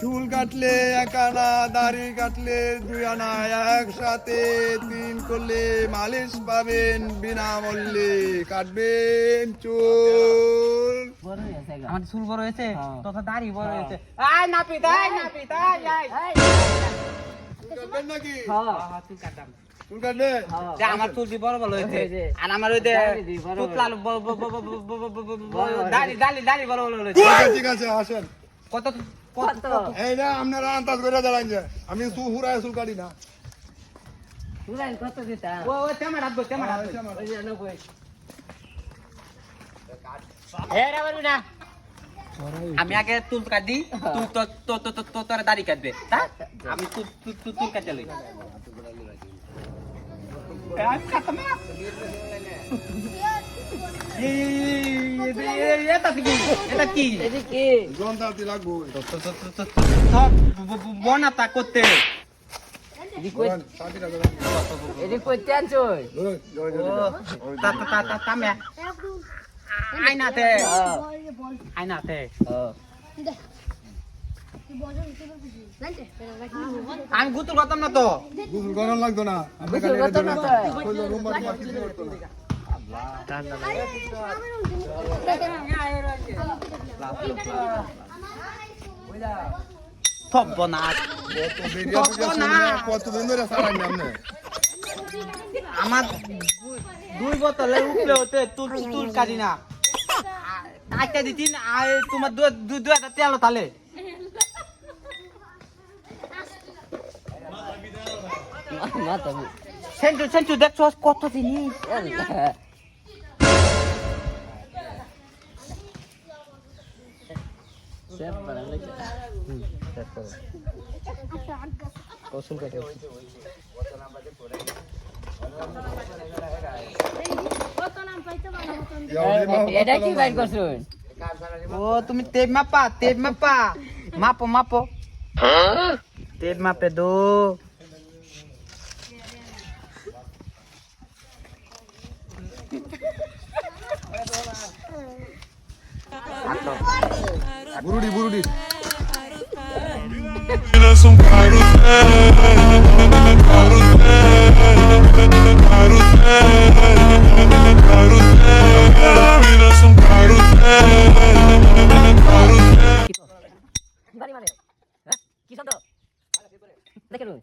চুল কাটলে এক আনা, দাড়ি কাটলে 2 আনা, একসাথে 3 করলে মালিশ পাবেন বিনামূল্যে। কাটবেন চুল। আমার চুল বড় হয়েছে তথা দাড়ি বড় হয়েছে। আয় নাপিত, আয় নাপিত, আয় আয়। চুল কাটবেন নাকি? চুল কাটতাম। চুল কাটবে? যে আমার চুল দি বড় বড় হয়েছে আর আমার ওই যে টুকলাল দাড়ি বড় বড় হয়েছে। ঠিক আছে আসেন। কত কত এই না আপনারা আন্দাজ করে দাঁড়ান যে আমি হুরায় চুল কাটি না। কত দিতা ও তেমা রাখবো তেমা রাখবো। আমি আগে চুল কাটি তুই তোর দাড়ি কাটবে হ্যাঁ আমি চুল কাটতে লই এটা কি জনতাতি লাগবো। বনাতা করতে সাথীরা ধরেন। এদি কইতে আনছই আইনাতে আইনাতে আমি গুতুল করতাম না তো গোসল করার লাগতো না। আপনি খালি এটা ধরে কইলো রুম বাট মাটি দিয়ে করতো না। সর্বনাশ কতদিন ধরে সারাই আপনি? আমার 2 বোতলের উপরে হতে তুল কাটি না কাটতে দিতিন আর তোমার দুই একটা তেল তালে মাতা সেন্টু দেখছো কত জিনিস সেভ করা লাগে সেভ করো কৌশল কাটে এটা কি বাইর করছুন ও তুমি তেপ মাপা মাপো তেপ মাপে দো বুরুডি মানে কি শব্দ দেখে নুন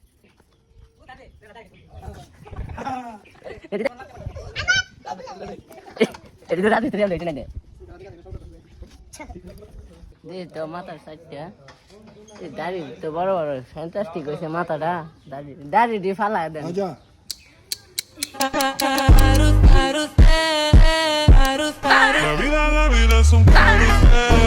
এটা রাতে তুই আলো এটা না দে তো মাথার সাইডটা এই দাড়ি তো বড় বড় ফ্যান্টাস্টিক হইছে মাথাটা দাড়ি দিয়ে ফালা দেন আচ্ছা La vida es un carrusel.